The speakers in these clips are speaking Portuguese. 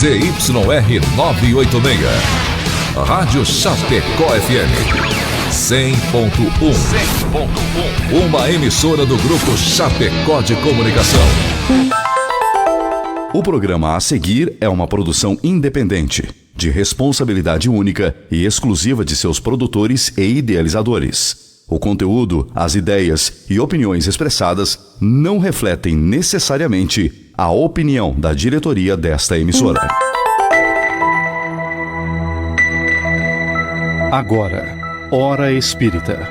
ZYR 986. Rádio Chapecó FM 100.1. Uma emissora do Grupo Chapecó de Comunicação. O programa a seguir é uma produção independente, de responsabilidade única e exclusiva de seus produtores e idealizadores. O conteúdo, as ideias e opiniões expressadas não refletem necessariamente a opinião da diretoria desta emissora. Agora, Hora Espírita.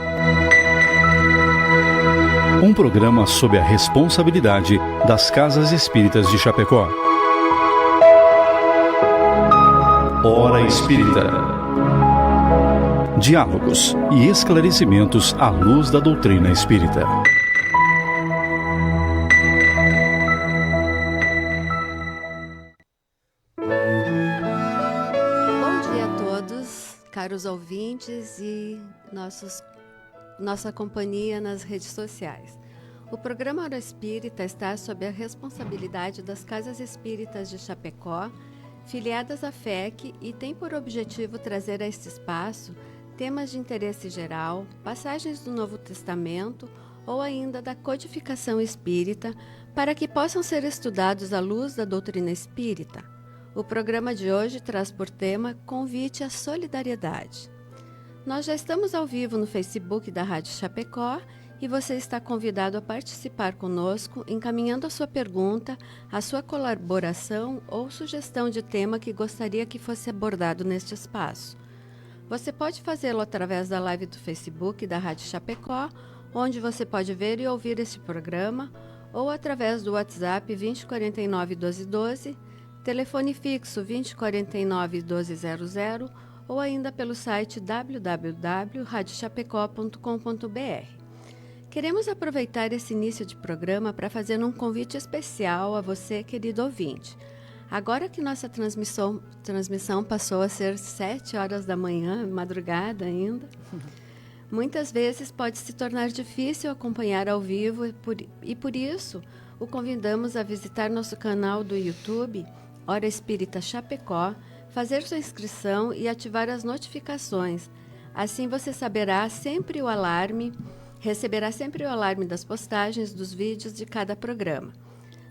Um programa sob a responsabilidade das Casas Espíritas de Chapecó. Hora Espírita. Diálogos e esclarecimentos à luz da doutrina espírita. Bom dia a todos, caros ouvintes e nossa companhia nas redes sociais. O programa Hora Espírita está sob a responsabilidade das Casas Espíritas de Chapecó, filiadas à FEC, e tem por objetivo trazer a este espaço temas de interesse geral, passagens do Novo Testamento ou ainda da codificação espírita, para que possam ser estudados à luz da doutrina espírita. O programa de hoje traz por tema Convite à Solidariedade. Nós já estamos ao vivo no Facebook da Rádio Chapecó e você está convidado a participar conosco, encaminhando a sua pergunta, a sua colaboração ou sugestão de tema que gostaria que fosse abordado neste espaço. Você pode fazê-lo através da live do Facebook da Rádio Chapecó, onde você pode ver e ouvir este programa, ou através do WhatsApp 2049 1212, telefone fixo 2049 1200, ou ainda pelo site www.radiochapecó.com.br. Queremos aproveitar esse início de programa para fazer um convite especial a você, querido ouvinte. Agora que nossa transmissão passou a ser 7 horas da manhã, madrugada ainda, muitas vezes pode se tornar difícil acompanhar ao vivo e por isso o convidamos a visitar nosso canal do YouTube, Hora Espírita Chapecó, fazer sua inscrição e ativar as notificações. Assim você receberá sempre o alarme das postagens dos vídeos de cada programa.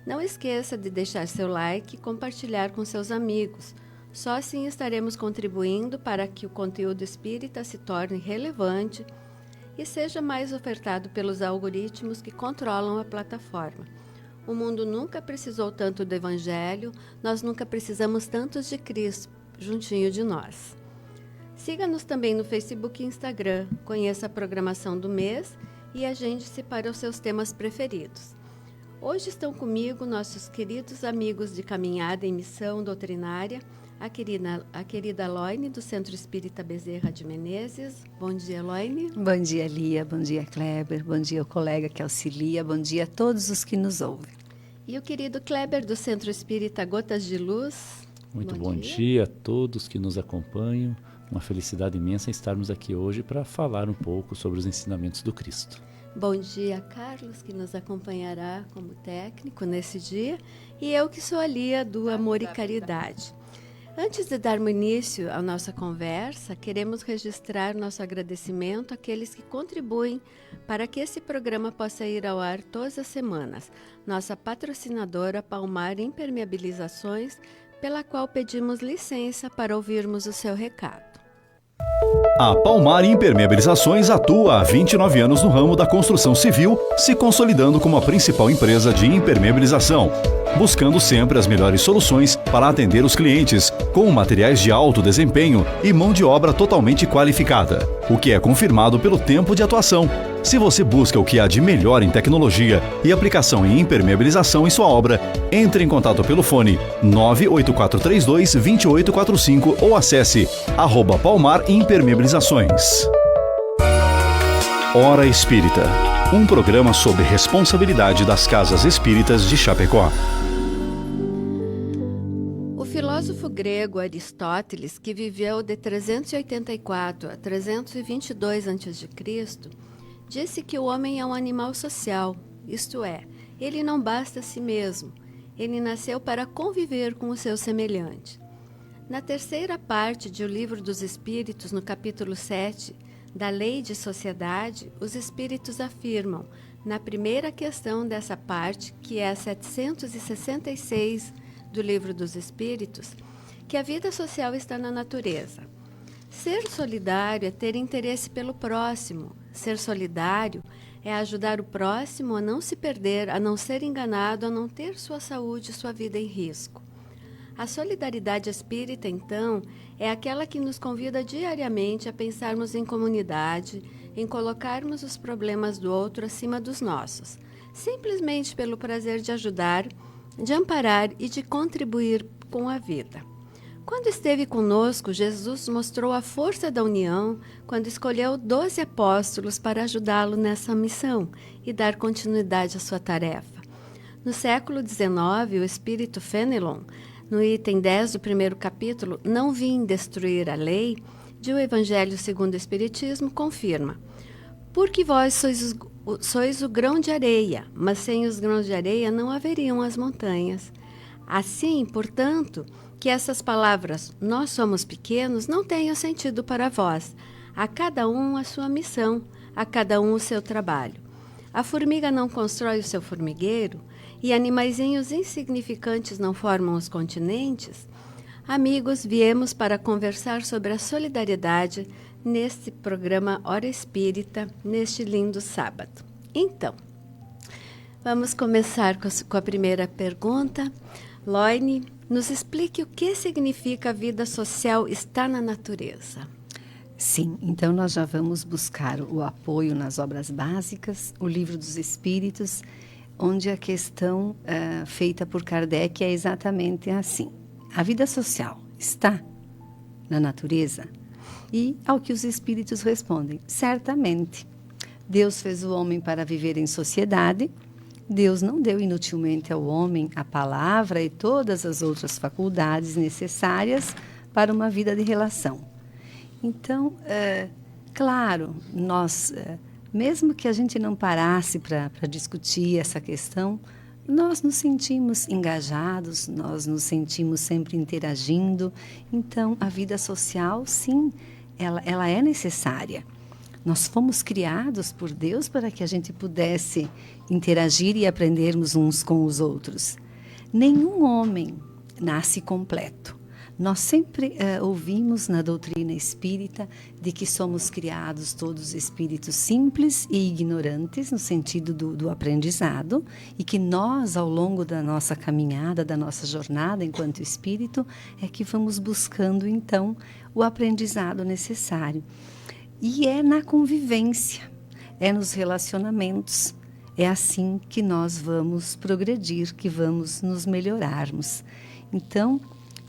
Não esqueça de deixar seu like e compartilhar com seus amigos. Só assim estaremos contribuindo para que o conteúdo espírita se torne relevante e seja mais ofertado pelos algoritmos que controlam a plataforma. O mundo nunca precisou tanto do Evangelho, nós nunca precisamos tanto de Cristo juntinho de nós. Siga-nos também no Facebook e Instagram, conheça a programação do mês e agende-se para os seus temas preferidos. Hoje estão comigo nossos queridos amigos de caminhada em missão doutrinária, a querida Loine, do Centro Espírita Bezerra de Menezes. Bom dia, Loine. Bom dia, Lia. Bom dia, Kleber. Bom dia, o colega que auxilia. Bom dia a todos os que nos ouvem. E o querido Kleber, do Centro Espírita Gotas de Luz. Muito bom dia a todos que nos acompanham. Uma felicidade imensa estarmos aqui hoje para falar um pouco sobre os ensinamentos do Cristo. Bom dia, Carlos, que nos acompanhará como técnico nesse dia, e eu que sou a Lia do Amor e Caridade. Antes de darmos início à nossa conversa, queremos registrar nosso agradecimento àqueles que contribuem para que esse programa possa ir ao ar todas as semanas. Nossa patrocinadora Palmar Impermeabilizações, pela qual pedimos licença para ouvirmos o seu recado. A Palmar Impermeabilizações atua há 29 anos no ramo da construção civil, se consolidando como a principal empresa de impermeabilização, buscando sempre as melhores soluções para atender os clientes, com materiais de alto desempenho e mão de obra totalmente qualificada, o que é confirmado pelo tempo de atuação. Se você busca o que há de melhor em tecnologia e aplicação em impermeabilização em sua obra, entre em contato pelo fone 98432-2845 ou acesse @Palmar Impermeabilizações. Hora Espírita, um programa sob responsabilidade das Casas Espíritas de Chapecó. O filósofo grego Aristóteles, que viveu de 384 a 322 a.C., disse que o homem é um animal social, isto é, ele não basta a si mesmo. Ele nasceu para conviver com o seu semelhante. Na terceira parte de O Livro dos Espíritos, no capítulo 7, da Lei de Sociedade, os Espíritos afirmam, na primeira questão dessa parte, que é a 766 do Livro dos Espíritos, que a vida social está na natureza. Ser solidário é ter interesse pelo próximo. Ser solidário é ajudar o próximo a não se perder, a não ser enganado, a não ter sua saúde e sua vida em risco. A solidariedade espírita, então, é aquela que nos convida diariamente a pensarmos em comunidade, em colocarmos os problemas do outro acima dos nossos, simplesmente pelo prazer de ajudar, de amparar e de contribuir com a vida. Quando esteve conosco, Jesus mostrou a força da união quando escolheu 12 apóstolos para ajudá-lo nessa missão e dar continuidade à sua tarefa. No século XIX, o espírito Fenelon, no item 10 do primeiro capítulo, Não vim destruir a lei, de O Evangelho segundo o Espiritismo, confirma: porque vós sois o grão de areia, mas sem os grãos de areia não haveriam as montanhas. Assim, portanto, que essas palavras, nós somos pequenos, não tenham sentido para vós. A cada um a sua missão, a cada um o seu trabalho. A formiga não constrói o seu formigueiro e animaizinhos insignificantes não formam os continentes? Amigos, viemos para conversar sobre a solidariedade neste programa Hora Espírita, neste lindo sábado. Então, vamos começar com a primeira pergunta. Loine, nos explique o que significa a vida social está na natureza. Sim, então nós já vamos buscar o apoio nas obras básicas, o Livro dos Espíritos, onde a questão feita por Kardec é exatamente assim. A vida social está na natureza? E ao que os Espíritos respondem, certamente. Deus fez o homem para viver em sociedade. Deus não deu inutilmente ao homem a palavra e todas as outras faculdades necessárias para uma vida de relação. Então, claro, nós, mesmo que a gente não parasse para discutir essa questão, nós nos sentimos engajados, nós nos sentimos sempre interagindo. Então, a vida social, sim, ela é necessária. Nós fomos criados por Deus para que a gente pudesse interagir e aprendermos uns com os outros. Nenhum homem nasce completo. Nós sempre ouvimos na doutrina espírita de que somos criados todos espíritos simples e ignorantes no sentido do aprendizado e que nós, ao longo da nossa caminhada, da nossa jornada enquanto espírito, é que vamos buscando, então, o aprendizado necessário. E é na convivência, é nos relacionamentos. É assim que nós vamos progredir, que vamos nos melhorarmos. Então,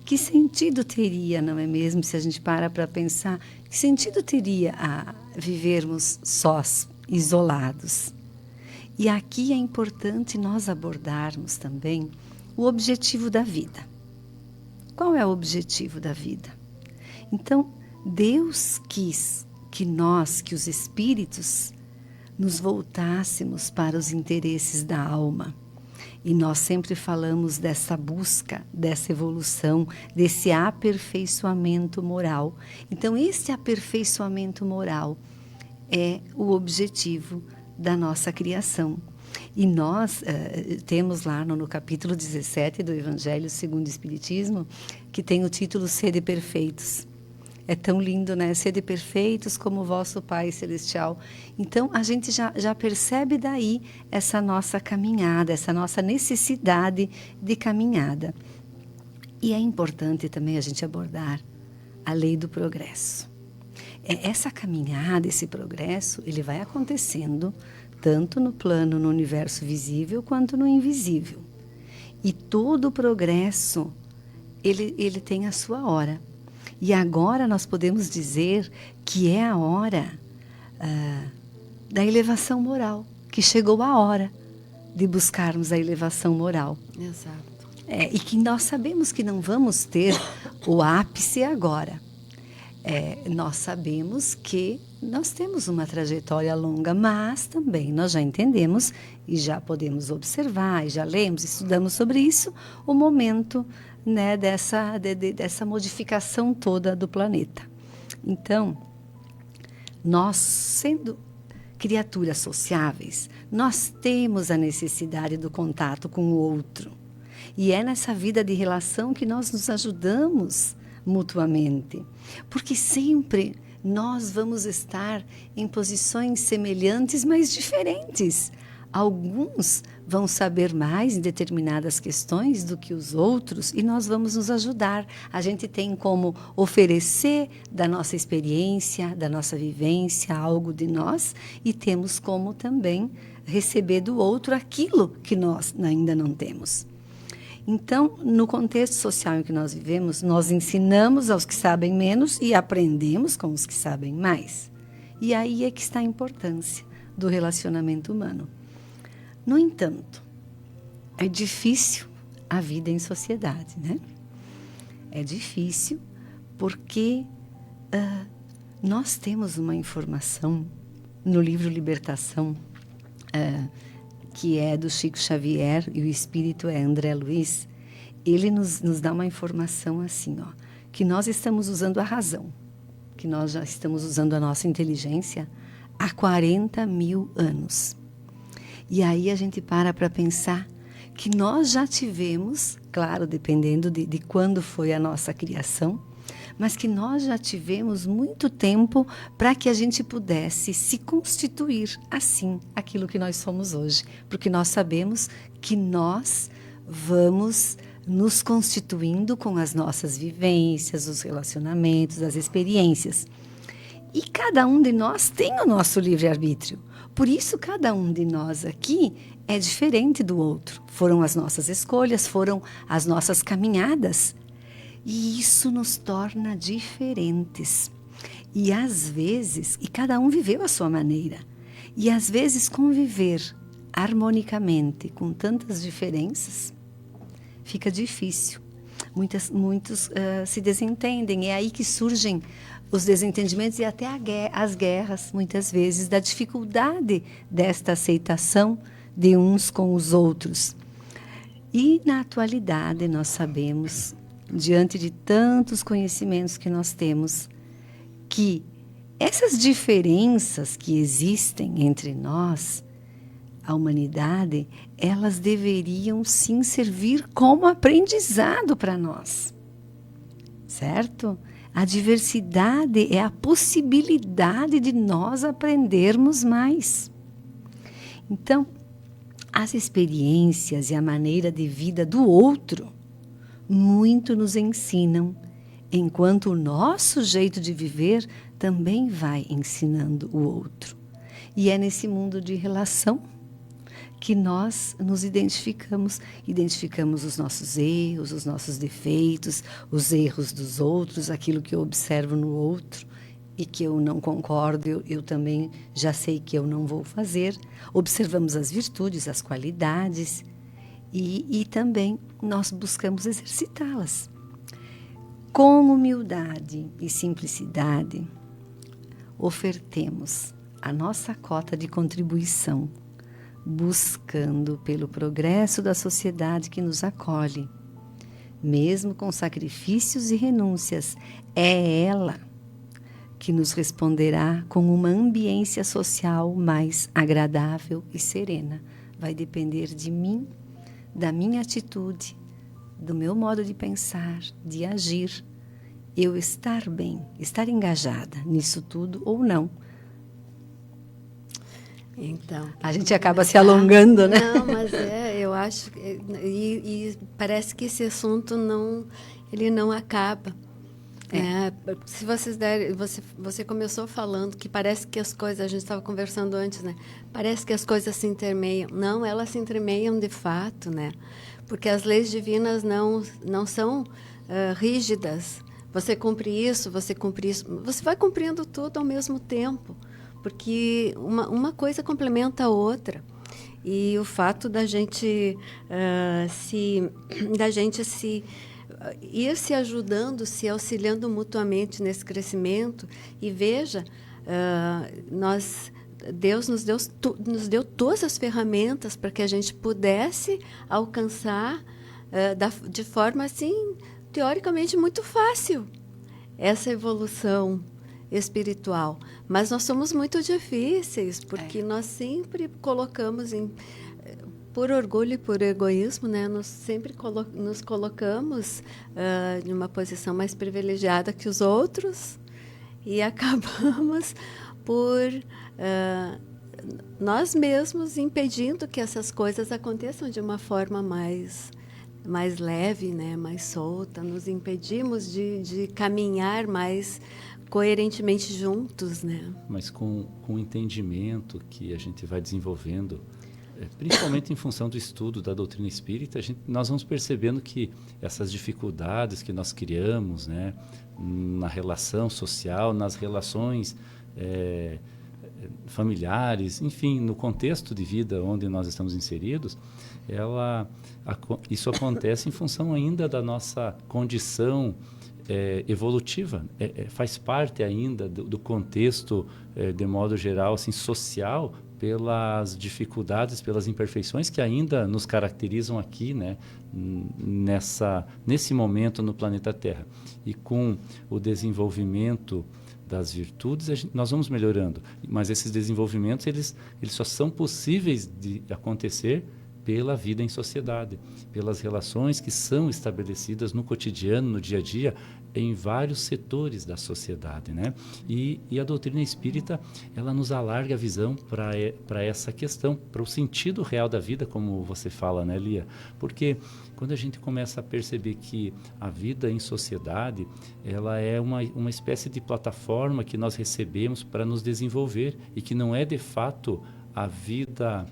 que sentido teria, não é mesmo, se a gente para pensar, que sentido teria a vivermos sós, isolados? E aqui é importante nós abordarmos também o objetivo da vida. Qual é o objetivo da vida? Então, Deus quis que os espíritos, nos voltássemos para os interesses da alma. E nós sempre falamos dessa busca, dessa evolução, desse aperfeiçoamento moral. Então, esse aperfeiçoamento moral é o objetivo da nossa criação. E nós temos lá no capítulo 17 do Evangelho segundo o Espiritismo, que tem o título Sede Perfeitos. É tão lindo, né? Sede perfeitos como o vosso Pai Celestial. Então, a gente já percebe daí essa nossa caminhada, essa nossa necessidade de caminhada. E é importante também a gente abordar a lei do progresso. Essa caminhada, esse progresso, ele vai acontecendo tanto no plano, no universo visível, quanto no invisível. E todo o progresso, ele tem a sua hora. E agora nós podemos dizer que é a hora da elevação moral, que chegou a hora de buscarmos a elevação moral. Exato. E que nós sabemos que não vamos ter o ápice agora. Nós sabemos que nós temos uma trajetória longa, mas também nós já entendemos e já podemos observar, e já lemos, estudamos sobre isso, o momento, né, dessa modificação toda do planeta. Então, nós, sendo criaturas sociáveis, nós temos a necessidade do contato com o outro. E é nessa vida de relação que nós nos ajudamos mutuamente. Porque sempre nós vamos estar em posições semelhantes, mas diferentes. Alguns vão saber mais em determinadas questões do que os outros e nós vamos nos ajudar. A gente tem como oferecer da nossa experiência, da nossa vivência, algo de nós, e temos como também receber do outro aquilo que nós ainda não temos. Então, no contexto social em que nós vivemos, nós ensinamos aos que sabem menos e aprendemos com os que sabem mais. E aí é que está a importância do relacionamento humano. No entanto, é difícil a vida em sociedade, né? É difícil porque nós temos uma informação no livro Libertação, que é do Chico Xavier, e o espírito é André Luiz. Ele nos dá uma informação assim, que nós estamos usando a razão, que nós já estamos usando a nossa inteligência há 40 mil anos. E aí a gente para pensar que nós já tivemos, claro, dependendo de quando foi a nossa criação, mas que nós já tivemos muito tempo para que a gente pudesse se constituir assim, aquilo que nós somos hoje. Porque nós sabemos que nós vamos nos constituindo com as nossas vivências, os relacionamentos, as experiências. E cada um de nós tem o nosso livre-arbítrio. Por isso, cada um de nós aqui é diferente do outro. Foram as nossas escolhas, foram as nossas caminhadas. E isso nos torna diferentes. E às vezes, e cada um viveu a sua maneira, e às vezes conviver harmonicamente com tantas diferenças fica difícil. Muitos se desentendem, é aí que surgem os desentendimentos e até as guerras, muitas vezes, da dificuldade desta aceitação de uns com os outros. E na atualidade nós sabemos, diante de tantos conhecimentos que nós temos, que essas diferenças que existem entre nós, a humanidade, elas deveriam sim servir como aprendizado para nós, certo? A diversidade é a possibilidade de nós aprendermos mais. Então, as experiências e a maneira de vida do outro muito nos ensinam, enquanto o nosso jeito de viver também vai ensinando o outro. E é nesse mundo de relação que nós nos identificamos os nossos erros, os nossos defeitos, os erros dos outros, aquilo que eu observo no outro e que eu não concordo, eu também já sei que eu não vou fazer. Observamos as virtudes, as qualidades e também nós buscamos exercitá-las. Com humildade e simplicidade, ofertemos a nossa cota de contribuição, buscando pelo progresso da sociedade que nos acolhe. Mesmo com sacrifícios e renúncias, é ela que nos responderá com uma ambiência social mais agradável e serena. Vai depender de mim, da minha atitude, do meu modo de pensar, de agir, eu estar bem, estar engajada nisso tudo ou não. Então, a gente acaba se alongando, né? Não, mas eu acho e parece que esse assunto ele não acaba. Se vocês derem, você começou falando que parece que as coisas, a gente estava conversando antes, né? Parece que as coisas se intermeiam. Não, elas se intermeiam de fato, né? Porque as leis divinas não são rígidas. Você cumpre isso, você vai cumprindo tudo ao mesmo tempo. Porque uma coisa complementa a outra. E o fato da gente se ir se ajudando, se auxiliando mutuamente nesse crescimento. E veja, Deus nos deu todas as ferramentas para que a gente pudesse alcançar de forma, assim, teoricamente muito fácil essa evolução espiritual. Mas nós somos muito difíceis, porque nós sempre colocamos por orgulho e por egoísmo, né? Nós sempre nos colocamos em uma posição mais privilegiada que os outros e acabamos por nós mesmos impedindo que essas coisas aconteçam de uma forma mais leve, né? Mais solta. Nos impedimos de caminhar mais coerentemente juntos, né? Mas com o entendimento que a gente vai desenvolvendo, principalmente em função do estudo da doutrina espírita, nós vamos percebendo que essas dificuldades que nós criamos, né, na relação social, nas relações familiares, enfim, no contexto de vida onde nós estamos inseridos, isso acontece em função ainda da nossa condição evolutiva, faz parte ainda do contexto, de modo geral, assim, social, pelas dificuldades, pelas imperfeições que ainda nos caracterizam aqui, né, nesse momento no planeta Terra. E com o desenvolvimento das virtudes, nós vamos melhorando. Mas esses desenvolvimentos, eles só são possíveis de acontecer pela vida em sociedade, pelas relações que são estabelecidas no cotidiano, no dia a dia, em vários setores da sociedade, né? E a doutrina espírita, ela nos alarga a visão para essa questão, para o sentido real da vida, como você fala, né, Lia? Porque quando a gente começa a perceber que a vida em sociedade, ela é uma espécie de plataforma que nós recebemos para nos desenvolver e que não é, de fato, a vida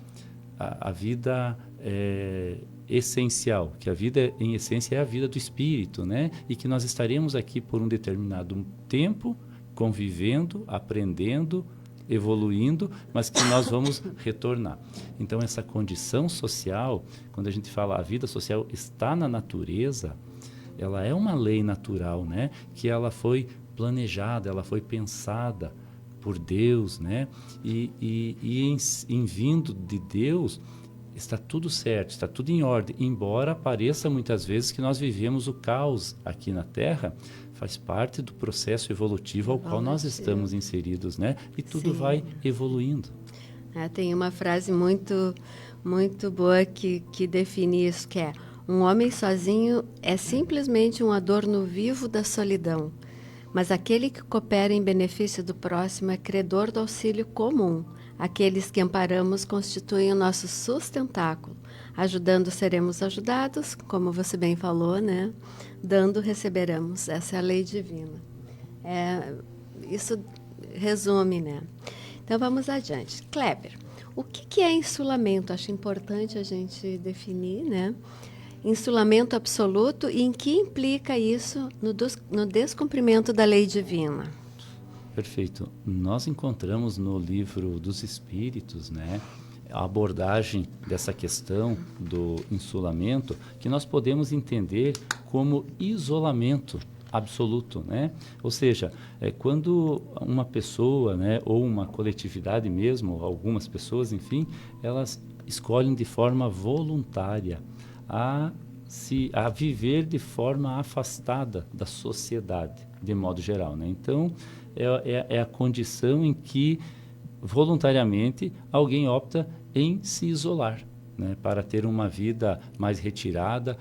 essencial, que a vida em essência é a vida do espírito, né? E que nós estaremos aqui por um determinado tempo, convivendo, aprendendo, evoluindo, mas que nós vamos retornar. Então, essa condição social, quando a gente fala a vida social está na natureza, ela é uma lei natural, né? Que ela foi planejada, ela foi pensada por Deus, né? E em vindo de Deus, está tudo certo, está tudo em ordem, embora pareça muitas vezes que nós vivemos o caos aqui na Terra, faz parte do processo evolutivo ao qual nós estamos inseridos, né? E tudo vai evoluindo. Tem uma frase muito, muito boa que define isso, que é: um homem sozinho é simplesmente um adorno vivo da solidão, mas aquele que coopera em benefício do próximo é credor do auxílio comum. Aqueles que amparamos constituem o nosso sustentáculo. Ajudando, seremos ajudados, como você bem falou, né? Dando, receberemos. Essa é a lei divina. Isso resume, né? Então, vamos adiante. Kleber, o que é insulamento? Acho importante a gente definir, né? Insulamento absoluto e em que implica isso no descumprimento da lei divina? Perfeito. Nós encontramos no livro dos Espíritos, né, a abordagem dessa questão do insulamento, que nós podemos entender como isolamento absoluto, né? Ou seja, quando uma pessoa, né, ou uma coletividade mesmo, algumas pessoas, enfim, elas escolhem de forma voluntária a viver de forma afastada da sociedade, de modo geral, né? Então, é a condição em que, voluntariamente, alguém opta em se isolar, né, para ter uma vida mais retirada,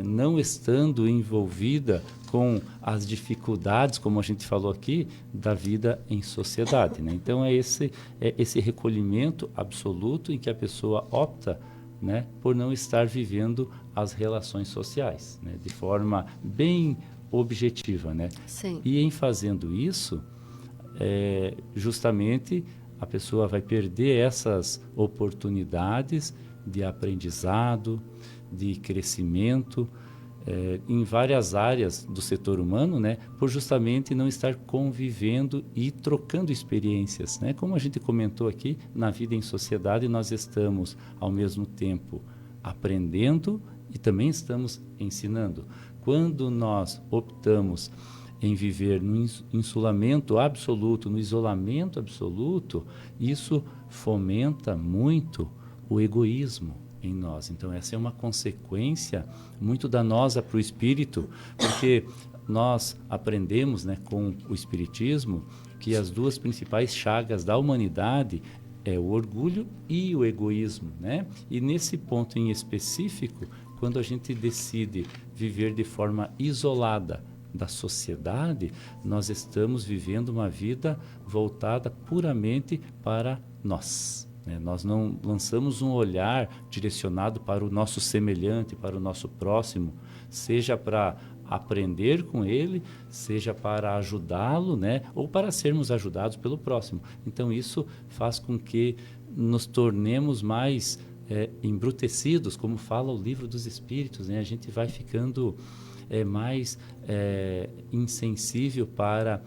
não estando envolvida com as dificuldades, como a gente falou aqui, da vida em sociedade, né? Então, é esse recolhimento absoluto em que a pessoa opta, né, por não estar vivendo as relações sociais, né, de forma bem objetiva, né? Sim. E em fazendo isso, justamente a pessoa vai perder essas oportunidades de aprendizado, de crescimento, em várias áreas do setor humano, né, por justamente não estar convivendo e trocando experiências, né? Como a gente comentou aqui, na vida em sociedade nós estamos ao mesmo tempo aprendendo e também estamos ensinando. quando nós optamos em viver no insulamento absoluto, no isolamento absoluto, isso fomenta muito o egoísmo em nós. Então, essa é uma consequência muito danosa para o espírito, porque nós aprendemos, né, com o espiritismo que as duas principais chagas da humanidade é o orgulho e o egoísmo, né? E nesse ponto em específico, quando a gente decide viver de forma isolada da sociedade, nós estamos vivendo uma vida voltada puramente para nós. Nós não lançamos um olhar direcionado para o nosso semelhante, para o nosso próximo, seja para aprender com ele, seja para ajudá-lo, né? Ou para sermos ajudados pelo próximo. Então, isso faz com que nos tornemos mais embrutecidos, como fala o Livro dos Espíritos, né? A gente vai ficando mais insensível para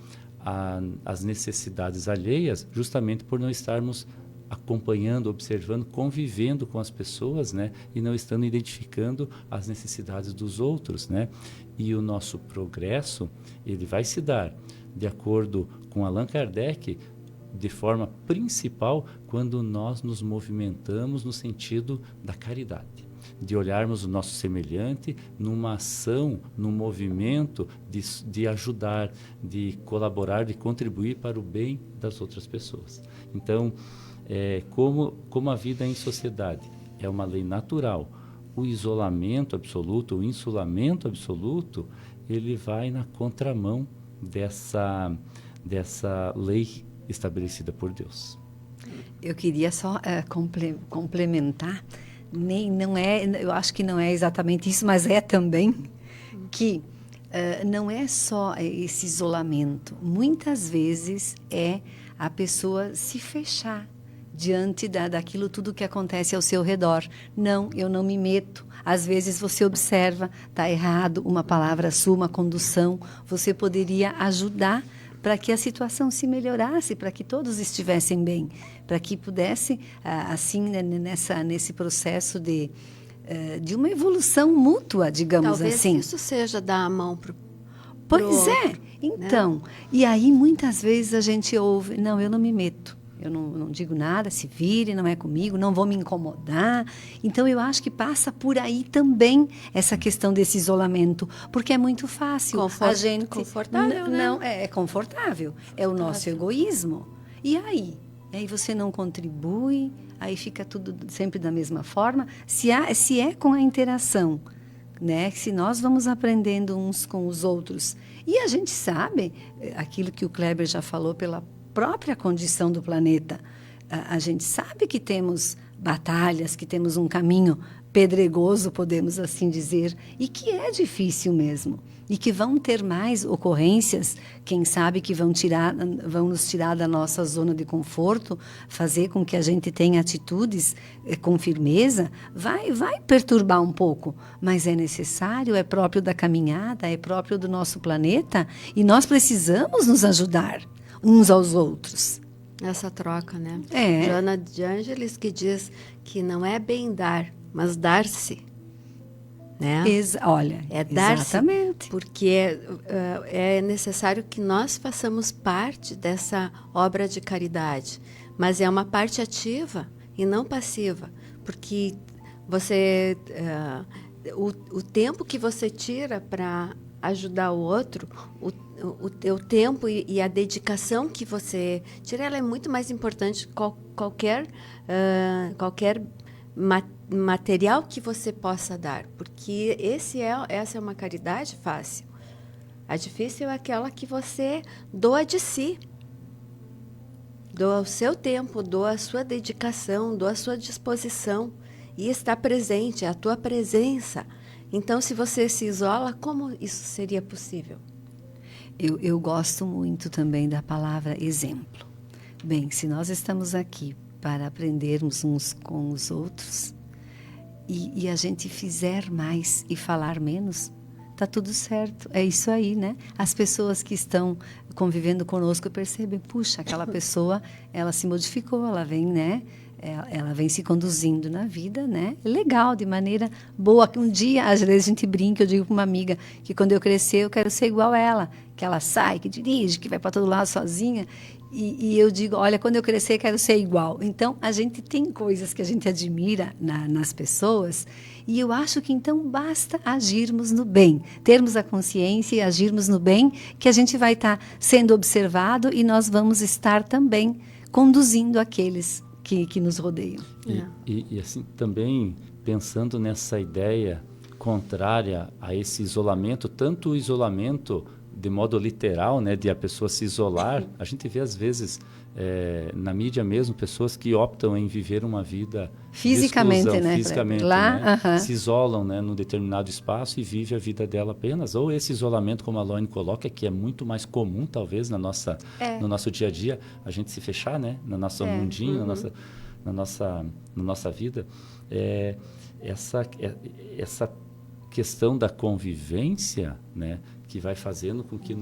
as necessidades alheias, justamente por não estarmos acompanhando, observando, convivendo com as pessoas, né? E não estando identificando as necessidades dos outros, né? E o nosso progresso, ele vai se dar, de acordo com Allan Kardec, de forma principal, quando nós nos movimentamos no sentido da caridade, de olharmos o nosso semelhante numa ação, num movimento de ajudar, de colaborar, de contribuir para o bem das outras pessoas. Então, como a vida em sociedade é uma lei natural, o isolamento absoluto, o insulamento absoluto, ele vai na contramão dessa lei estabelecida por Deus. Eu queria só complementar, eu acho que não é exatamente isso, mas é também que não é só esse isolamento. Muitas vezes é a pessoa se fechar diante daquilo tudo que acontece ao seu redor. Não, eu não me meto. Às vezes você observa, está errado, uma palavra sua, uma condução, você poderia ajudar para que a situação se melhorasse, para que todos estivessem bem, para que pudesse, assim, nesse processo de uma evolução mútua, digamos Talvez assim. Talvez isso seja dar a mão para o Pois outro, é, então, né? E aí muitas vezes a gente ouve, não, eu não me meto. Eu não digo nada, se vire, não é comigo, não vou me incomodar. Então, eu acho que passa por aí também essa questão desse isolamento, porque é muito fácil. A gente confortável, né? Não, é confortável. É o nosso egoísmo. E aí? Aí você não contribui, aí fica tudo sempre da mesma forma. Se é com a interação, né? Se nós vamos aprendendo uns com os outros. E a gente sabe, aquilo que o Kleber já falou pela própria condição do planeta. A gente sabe que temos batalhas, que temos um caminho pedregoso, podemos assim dizer, e que é difícil mesmo. E que vão ter mais ocorrências, quem sabe que vão nos tirar da nossa zona de conforto, fazer com que a gente tenha atitudes com firmeza, vai perturbar um pouco, mas é necessário, é próprio da caminhada, é próprio do nosso planeta, e nós precisamos nos ajudar uns aos outros. Essa troca, né? Joana de Ângeles que diz que não é bem dar, mas dar-se. Né? Olha, é dar-se, exatamente. Porque é necessário que nós façamos parte dessa obra de caridade, mas é uma parte ativa e não passiva, porque você o tempo que você tira para ajudar o outro, o teu tempo e a dedicação que você tira, ela é muito mais importante que qualquer material que você possa dar, porque essa é uma caridade fácil. A difícil é aquela que você doa de si, doa o seu tempo, doa a sua dedicação, doa a sua disposição e está presente, é a tua presença. Então, se você se isola, como isso seria possível? Eu gosto muito também da palavra exemplo. Bem, se nós estamos aqui para aprendermos uns com os outros e a gente fizer mais e falar menos, tá tudo certo. É isso aí, né? As pessoas que estão convivendo conosco percebem, puxa, aquela pessoa, ela se modificou, ela vem, né? ela vem se conduzindo na vida, né? Legal, de maneira boa. Um dia, às vezes, a gente brinca, eu digo para uma amiga que quando eu crescer, eu quero ser igual a ela. Que ela sai, que dirige, que vai para todo lado sozinha. E eu digo, olha, quando eu crescer, quero ser igual. Então, a gente tem coisas que a gente admira nas pessoas. E eu acho que, então, basta agirmos no bem. Termos a consciência e agirmos no bem, que a gente vai estar sendo observado e nós vamos estar também conduzindo aqueles que nos rodeiam. E assim, também pensando nessa ideia contrária a esse isolamento, tanto o isolamento de modo literal, né, de a pessoa se isolar, a gente vê às vezes na mídia mesmo pessoas que optam em viver uma vida fisicamente, de exclusão, né? fisicamente, lá, né? Se isolam, né, num determinado espaço e vive a vida dela apenas, ou esse isolamento, como a Loine coloca, que é muito mais comum talvez no nosso dia a dia, a gente se fechar, né, no nosso mundinho, na nossa vida, essa questão da convivência, né, que vai fazendo com que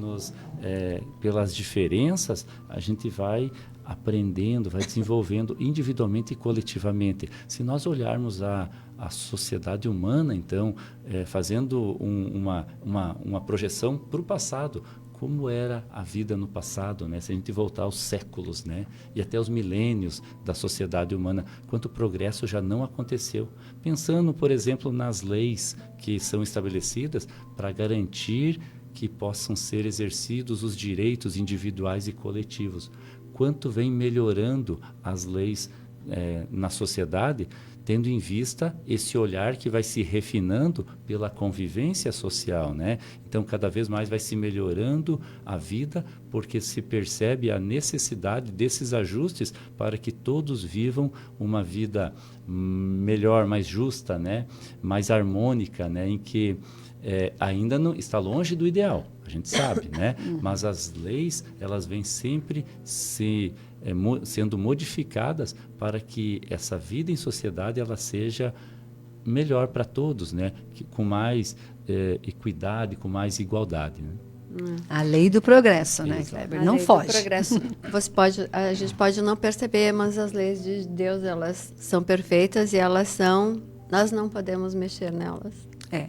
pelas diferenças, a gente vai aprendendo, vai desenvolvendo individualmente e coletivamente. Se nós olharmos a sociedade humana, então, fazendo uma projeção para o passado, como era a vida no passado, né? Se a gente voltar aos séculos, né? E até os milênios da sociedade humana, quanto progresso já não aconteceu. Pensando, por exemplo, nas leis que são estabelecidas para garantir que possam ser exercidos os direitos individuais e coletivos. Quanto vem melhorando as leis na sociedade, tendo em vista esse olhar que vai se refinando pela convivência social, né? Então, cada vez mais vai se melhorando a vida, porque se percebe a necessidade desses ajustes para que todos vivam uma vida melhor, mais justa, né? Mais harmônica, né? Em que ainda não está longe do ideal, a gente sabe, né? Mas as leis, elas vêm sempre sendo modificadas para que essa vida em sociedade ela seja melhor para todos, né? Com mais equidade, com mais igualdade, né? A lei do progresso, né, Exato. Kleber? Não foge. Do progresso. A gente pode não perceber, mas as leis de Deus, elas são perfeitas e nós não podemos mexer nelas.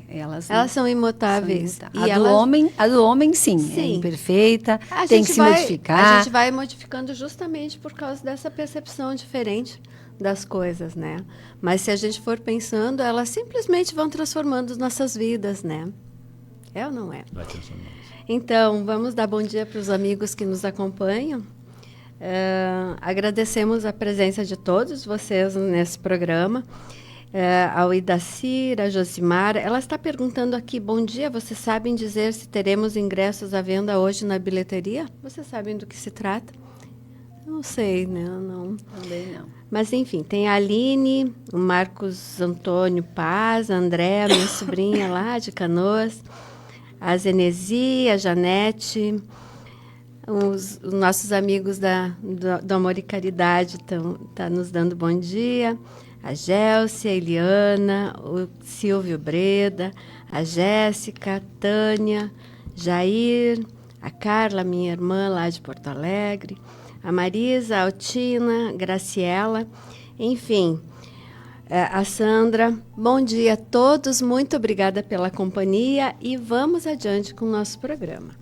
Elas são imutáveis. E a do homem, sim. É imperfeita, tem que se modificar. A gente vai modificando justamente por causa dessa percepção diferente das coisas, né? Mas se a gente for pensando, elas simplesmente vão transformando nossas vidas, né? É ou não é? Vai transformando. Então, vamos dar bom dia para os amigos que nos acompanham. Agradecemos a presença de todos vocês nesse programa. Ao Idacir, a Josimar, ela está perguntando aqui, bom dia, vocês sabem dizer se teremos ingressos à venda hoje na bilheteria? Vocês sabem do que se trata? Não sei, né? Não. Também não. Mas, enfim, tem a Aline, o Marcos Antônio Paz, a Andréa, minha sobrinha lá de Canoas, a Zenesi, a Janete, os nossos amigos do Amor e Caridade estão nos dando bom dia. A Gélcia, a Eliana, o Silvio Breda, a Jéssica, a Tânia, Jair, a Carla, minha irmã lá de Porto Alegre, a Marisa, a Altina, Graciela, enfim, a Sandra. Bom dia a todos, muito obrigada pela companhia e vamos adiante com o nosso programa.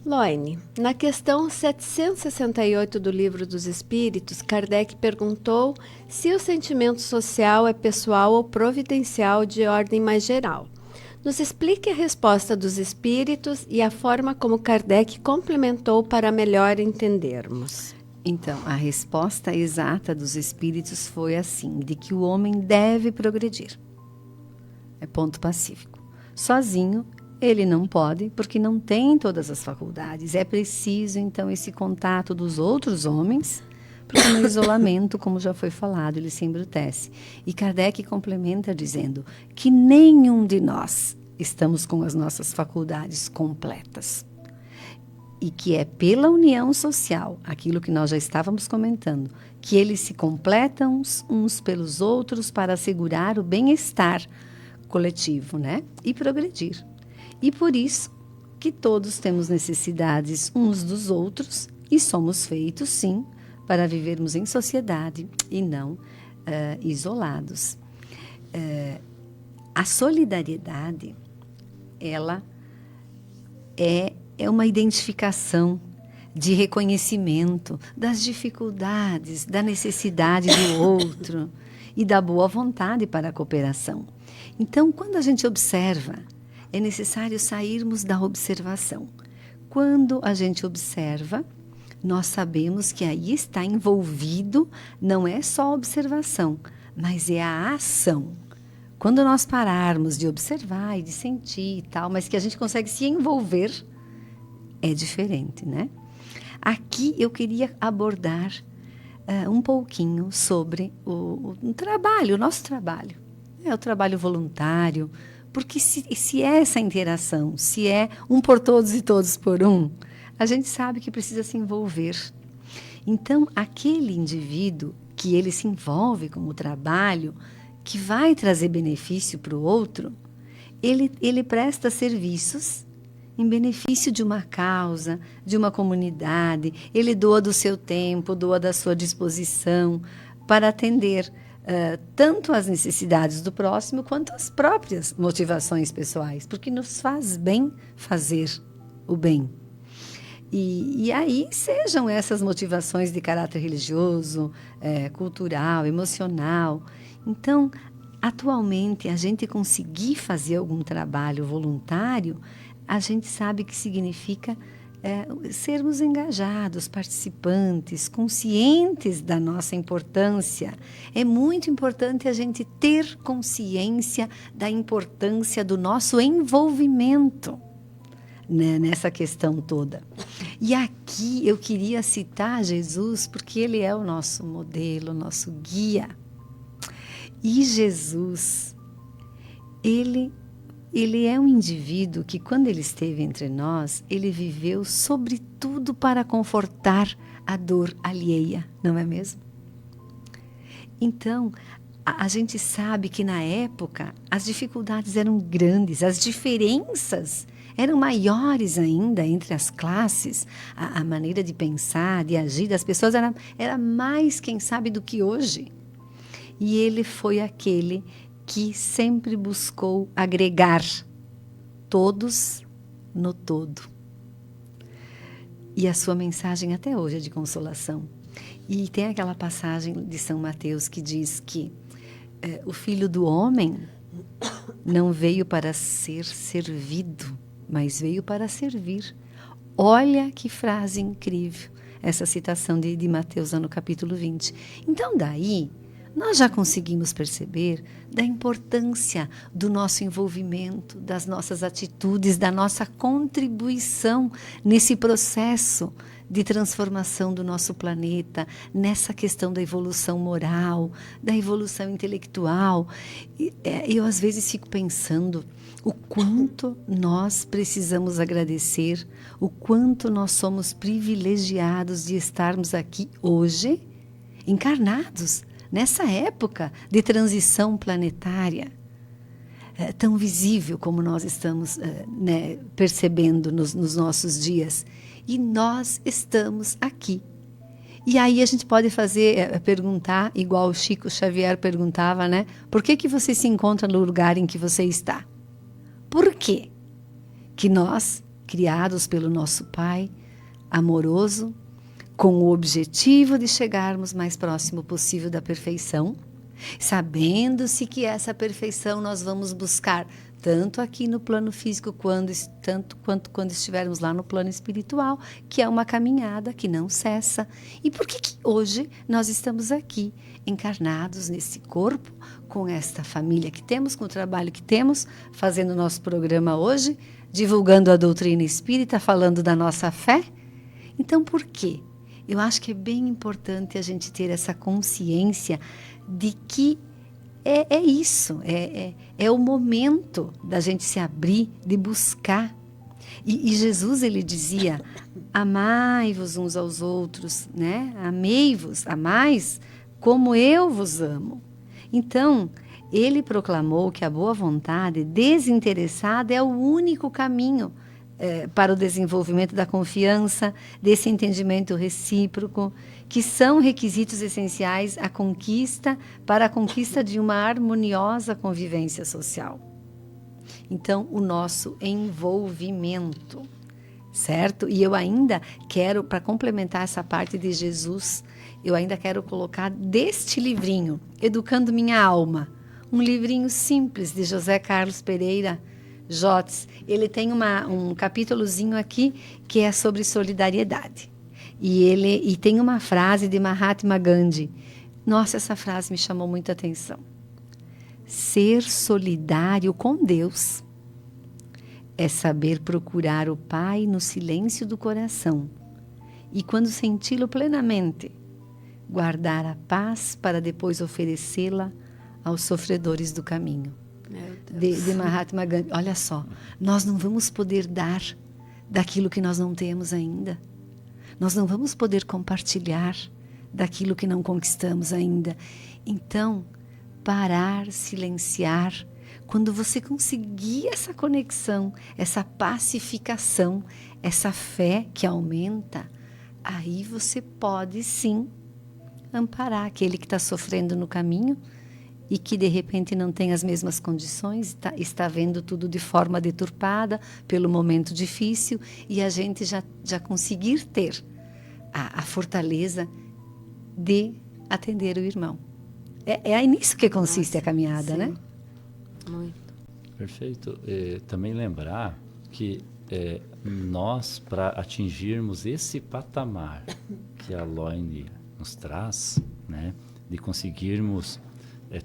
Loine, na questão 768 do Livro dos Espíritos, Kardec perguntou se o sentimento social é pessoal ou providencial de ordem mais geral. Nos explique a resposta dos espíritos e a forma como Kardec complementou para melhor entendermos. Então, a resposta exata dos espíritos foi assim, de que o homem deve progredir. É ponto pacífico. Sozinho, ele não pode, porque não tem todas as faculdades. É preciso, então, esse contato dos outros homens, porque no isolamento, como já foi falado, ele se embrutece. E Kardec complementa dizendo que nenhum de nós estamos com as nossas faculdades completas. E que é pela união social, aquilo que nós já estávamos comentando, que eles se completam uns pelos outros para assegurar o bem-estar coletivo, né? E progredir. E por isso que todos temos necessidades uns dos outros e somos feitos, sim, para vivermos em sociedade e não isolados. A solidariedade, ela é uma identificação de reconhecimento das dificuldades, da necessidade do outro e da boa vontade para a cooperação. Então, quando a gente observa, é necessário sairmos da observação. Quando a gente observa, nós sabemos que aí está envolvido, não é só a observação, mas é a ação. Quando nós pararmos de observar e de sentir e tal, mas que a gente consegue se envolver, é diferente, né? Aqui eu queria abordar um pouquinho sobre o trabalho, o nosso trabalho. O trabalho voluntário, porque se é essa interação, se é um por todos e todos por um, a gente sabe que precisa se envolver. Então, aquele indivíduo que ele se envolve com o trabalho, que vai trazer benefício para o outro, ele presta serviços em benefício de uma causa, de uma comunidade, ele doa do seu tempo, doa da sua disposição para atender tanto as necessidades do próximo quanto as próprias motivações pessoais, porque nos faz bem fazer o bem. E aí sejam essas motivações de caráter religioso, cultural, emocional. Então, atualmente, a gente conseguir fazer algum trabalho voluntário, a gente sabe que significa sermos engajados, participantes, conscientes da nossa importância. É muito importante a gente ter consciência da importância do nosso envolvimento, né, nessa questão toda. E aqui eu queria citar Jesus, porque ele é o nosso modelo, o nosso guia. E Jesus, ele é um indivíduo que, quando ele esteve entre nós, ele viveu sobretudo para confortar a dor alheia, não é mesmo? Então, a gente sabe que na época as dificuldades eram grandes, as diferenças eram maiores ainda entre as classes, a maneira de pensar, de agir das pessoas era mais, quem sabe, do que hoje. E ele foi aquele que sempre buscou agregar todos no todo. E a sua mensagem até hoje é de consolação. E tem aquela passagem de São Mateus que diz que o Filho do Homem não veio para ser servido, mas veio para servir. Olha que frase incrível, essa citação de Mateus no capítulo 20. Então daí, nós já conseguimos perceber da importância do nosso envolvimento, das nossas atitudes, da nossa contribuição nesse processo de transformação do nosso planeta, nessa questão da evolução moral, da evolução intelectual. Eu às vezes fico pensando o quanto nós precisamos agradecer, o quanto nós somos privilegiados de estarmos aqui hoje, encarnados, nessa época de transição planetária, tão visível como nós estamos percebendo nos nossos dias. E nós estamos aqui. E aí a gente pode perguntar, igual o Chico Xavier perguntava, né? Por que você se encontra no lugar em que você está? Por quê? Que nós, criados pelo nosso Pai amoroso, com o objetivo de chegarmos mais próximo possível da perfeição, sabendo-se que essa perfeição nós vamos buscar tanto aqui no plano físico quanto quando estivermos lá no plano espiritual, que é uma caminhada que não cessa. E por que hoje nós estamos aqui, encarnados nesse corpo, com esta família que temos, com o trabalho que temos, fazendo o nosso programa hoje, divulgando a doutrina espírita, falando da nossa fé? Então, por quê? Eu acho que é bem importante a gente ter essa consciência de que é isso, é o momento da gente se abrir, de buscar. E Jesus, ele dizia, amai-vos uns aos outros, né? Amei-vos, amais como eu vos amo. Então, ele proclamou que a boa vontade desinteressada é o único caminho para o desenvolvimento da confiança, desse entendimento recíproco, que são requisitos essenciais para a conquista de uma harmoniosa convivência social. Então, o nosso envolvimento, certo? E eu ainda quero, para complementar essa parte de Jesus, eu ainda quero colocar deste livrinho, Educando Minha Alma, um livrinho simples de José Carlos Pereira Jotes. Ele tem um capítulozinho aqui que é sobre solidariedade. E tem uma frase de Mahatma Gandhi. Nossa, essa frase me chamou muita atenção. Ser solidário com Deus é saber procurar o Pai no silêncio do coração e, quando senti-lo plenamente, guardar a paz para depois oferecê-la aos sofredores do caminho. De Mahatma Gandhi. Olha só, nós não vamos poder dar daquilo que nós não temos ainda. Nós não vamos poder compartilhar daquilo que não conquistamos ainda. Então, parar, silenciar, quando você conseguir essa conexão, essa pacificação, essa fé que aumenta, aí você pode sim amparar aquele que está sofrendo no caminho e que de repente não tem as mesmas condições, está vendo tudo de forma deturpada pelo momento difícil, e a gente já conseguir ter a fortaleza de atender o irmão. É nisso que consiste a caminhada, sim. Né? Muito. Perfeito. Também lembrar que nós, para atingirmos esse patamar que a Loine nos traz, né, de conseguirmos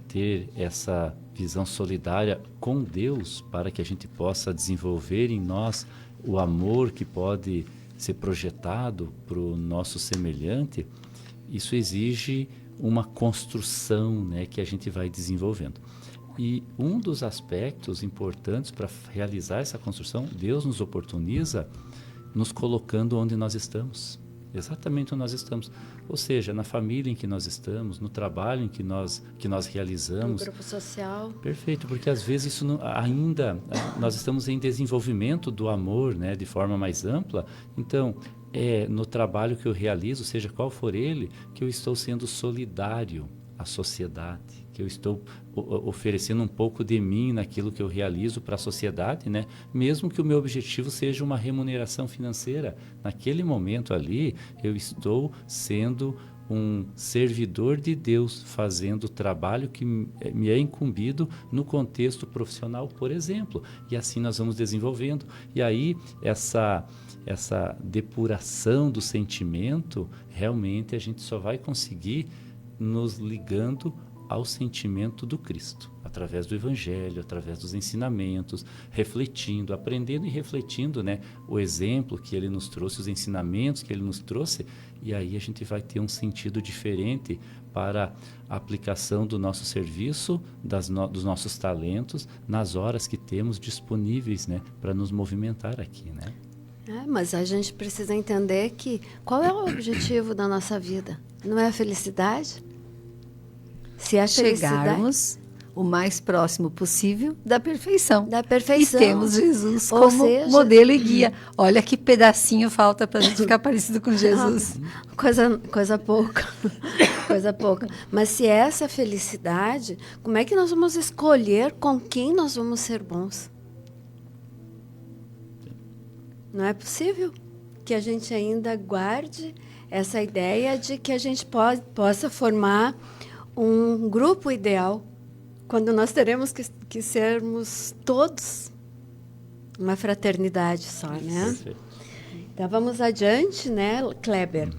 ter essa visão solidária com Deus, para que a gente possa desenvolver em nós o amor que pode ser projetado para o nosso semelhante, isso exige uma construção, né, que a gente vai desenvolvendo. E um dos aspectos importantes para realizar essa construção, Deus nos oportuniza nos colocando onde nós estamos. Exatamente onde nós estamos. Ou seja, na família em que nós estamos, no trabalho em que nós realizamos. No grupo social. Perfeito, porque às vezes isso ainda nós estamos em desenvolvimento do amor, né, de forma mais ampla. Então, no trabalho que eu realizo, seja qual for ele, que eu estou sendo solidário à sociedade, que eu estou oferecendo um pouco de mim naquilo que eu realizo para a sociedade, né? Mesmo que o meu objetivo seja uma remuneração financeira. Naquele momento ali, eu estou sendo um servidor de Deus, fazendo o trabalho que me é incumbido no contexto profissional, por exemplo. E assim nós vamos desenvolvendo. E aí, essa depuração do sentimento, realmente a gente só vai conseguir nos ligando ao sentimento do Cristo, através do Evangelho, através dos ensinamentos, refletindo, aprendendo e refletindo, né, o exemplo que ele nos trouxe, os ensinamentos que ele nos trouxe, e aí a gente vai ter um sentido diferente para a aplicação do nosso serviço, dos nossos talentos, nas horas que temos disponíveis, né, para nos movimentar aqui, né? Mas a gente precisa entender que qual é o objetivo da nossa vida? Não é a felicidade? Se a chegarmos o mais próximo possível da perfeição. Da perfeição. E temos Jesus como modelo e guia. Olha que pedacinho falta para a gente ficar parecido com Jesus. Coisa pouca. Coisa pouca. Mas se é essa felicidade, como é que nós vamos escolher com quem nós vamos ser bons? Não é possível que a gente ainda guarde essa ideia de que a gente possa formar um grupo ideal, quando nós teremos que sermos todos uma fraternidade só, né? Perfeito. Então, vamos adiante, né, Kleber?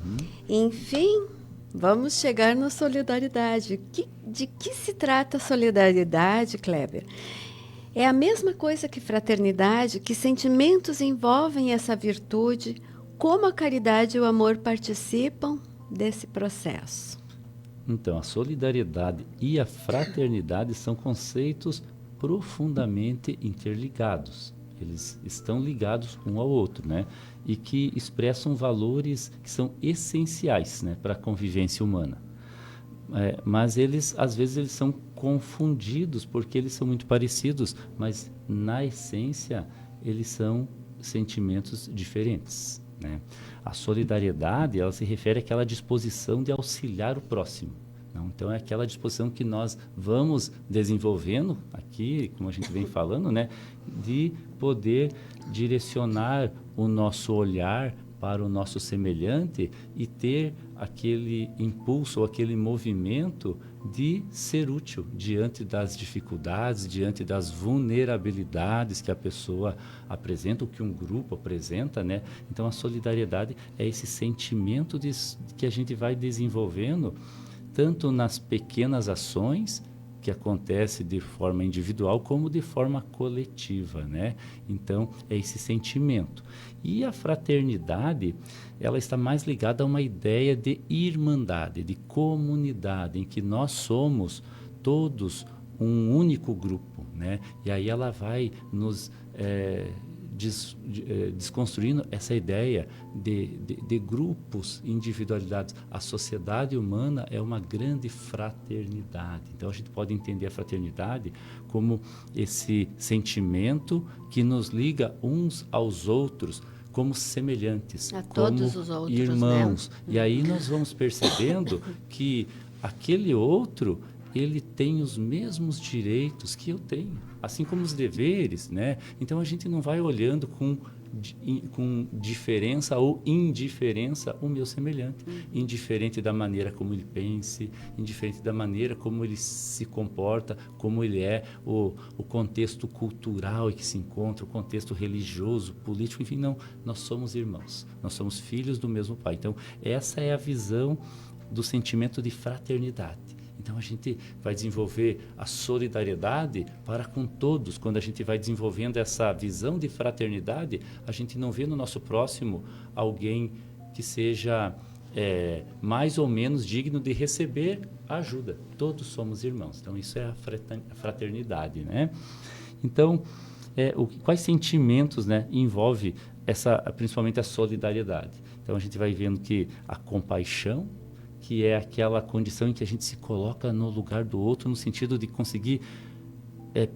Enfim, vamos chegar na solidariedade. De que se trata a solidariedade, Kleber? É a mesma coisa que fraternidade, que sentimentos envolvem essa virtude, como a caridade e o amor participam desse processo. Então, a solidariedade e a fraternidade são conceitos profundamente interligados. Eles estão ligados um ao outro, né? E que expressam valores que são essenciais, né, para a convivência humana. Mas às vezes, eles são confundidos porque eles são muito parecidos, mas, na essência, eles são sentimentos diferentes, né? A solidariedade, ela se refere àquela disposição de auxiliar o próximo. Não? Então, é aquela disposição que nós vamos desenvolvendo aqui, como a gente vem falando, né? De poder direcionar o nosso olhar para o nosso semelhante e ter aquele impulso ou aquele movimento de ser útil diante das dificuldades, diante das vulnerabilidades que a pessoa apresenta, ou que um grupo apresenta, né? Então, a solidariedade é esse sentimento que a gente vai desenvolvendo tanto nas pequenas ações que acontece de forma individual como de forma coletiva, né? Então, é esse sentimento. E a fraternidade, ela está mais ligada a uma ideia de irmandade, de comunidade, em que nós somos todos um único grupo, né? E aí ela vai nos desconstruindo essa ideia de grupos, individualidades. A sociedade humana é uma grande fraternidade. Então, a gente pode entender a fraternidade como esse sentimento que nos liga uns aos outros como semelhantes, a como todos os outros, irmãos. né? E aí nós vamos percebendo que aquele outro, ele tem os mesmos direitos que eu tenho, assim como os deveres, né? Então, a gente não vai olhando com diferença ou indiferença o meu semelhante, indiferente da maneira como ele pense, indiferente da maneira como ele se comporta, como ele é, o contexto cultural em que se encontra, o contexto religioso, político, enfim, não, nós somos irmãos, nós somos filhos do mesmo Pai. Então, essa é a visão do sentimento de fraternidade. Então, a gente vai desenvolver a solidariedade para com todos. Quando a gente vai desenvolvendo essa visão de fraternidade, a gente não vê no nosso próximo alguém que seja mais ou menos digno de receber ajuda. Todos somos irmãos. Então, isso é a fraternidade, né? Então, quais sentimentos, né, envolve principalmente a solidariedade? Então, a gente vai vendo que a compaixão, que é aquela condição em que a gente se coloca no lugar do outro, no sentido de conseguir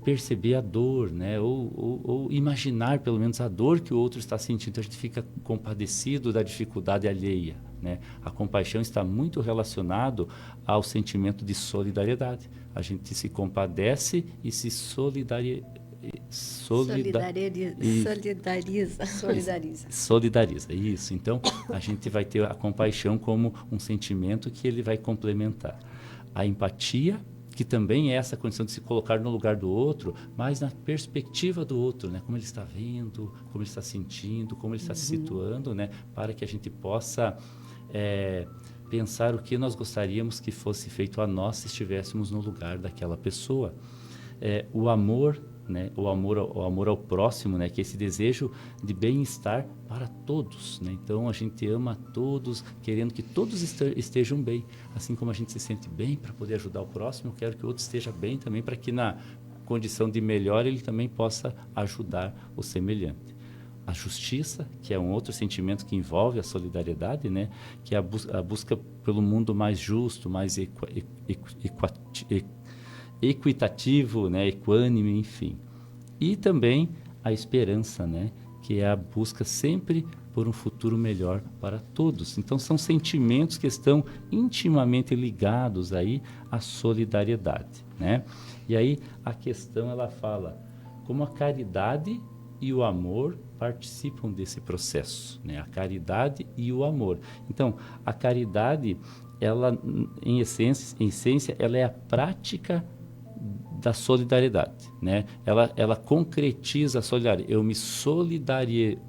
perceber a dor, né? Ou imaginar, pelo menos, a dor que o outro está sentindo. Então, a gente fica compadecido da dificuldade alheia, né? A compaixão está muito relacionado ao sentimento de solidariedade. A gente se compadece e se solidariza. Solidariza, isso. Então, a gente vai ter a compaixão como um sentimento que ele vai complementar. A empatia, que também é essa condição de se colocar no lugar do outro, mas na perspectiva do outro, né? Como ele está vendo, como ele está sentindo, como ele está se situando, né? Para que a gente possa pensar o que nós gostaríamos que fosse feito a nós se estivéssemos no lugar daquela pessoa. O amor, né? O amor ao próximo, né? Que é esse desejo de bem-estar para todos, né? Então, a gente ama a todos, querendo que todos estejam bem. Assim como a gente se sente bem para poder ajudar o próximo, eu quero que o outro esteja bem também, para que na condição de melhor ele também possa ajudar o semelhante. A justiça, que é um outro sentimento que envolve a solidariedade, né? Que é a busca pelo mundo mais justo, mais equitativo, né? Equânime, enfim. E também a esperança, né? Que é a busca sempre por um futuro melhor para todos. Então, são sentimentos que estão intimamente ligados aí à solidariedade, né? E aí a questão, ela fala como a caridade e o amor participam desse processo, né? A caridade e o amor. Então, a caridade, ela, em essência, ela é a prática da solidariedade, né? Ela concretiza a solidariedade. Eu me solidarizo,